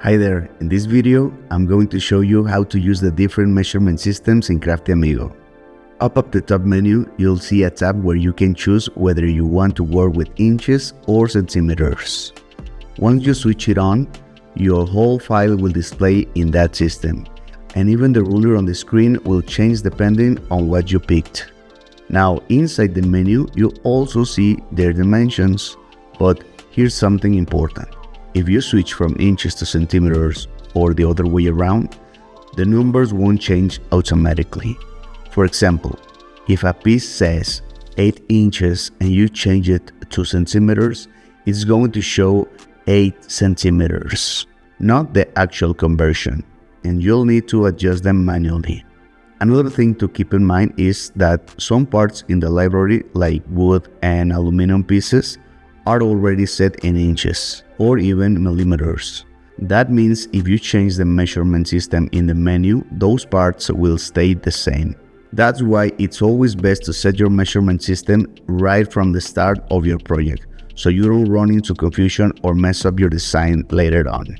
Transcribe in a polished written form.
Hi there, in this video I'm going to show you how to use the different measurement systems in Crafty Amigo. Up the top menu, you'll see a tab where you can choose whether you want to work with inches or centimeters. Once you switch it on, your whole file will display in that system, and even the ruler on the screen will change depending on what you picked. Now inside the menu you'll also see their dimensions, but here's something important. If you switch from inches to centimeters or the other way around, the numbers won't change automatically. For example, if a piece says 8 inches and you change it to centimeters, it's going to show 8 centimeters, not the actual conversion, and you'll need to adjust them manually. Another thing to keep in mind is that some parts in the library, like wood and aluminum pieces, are already set in inches or even millimeters. That means if you change the measurement system in the menu, those parts will stay the same. That's why it's always best to set your measurement system right from the start of your project, so you don't run into confusion or mess up your design later on.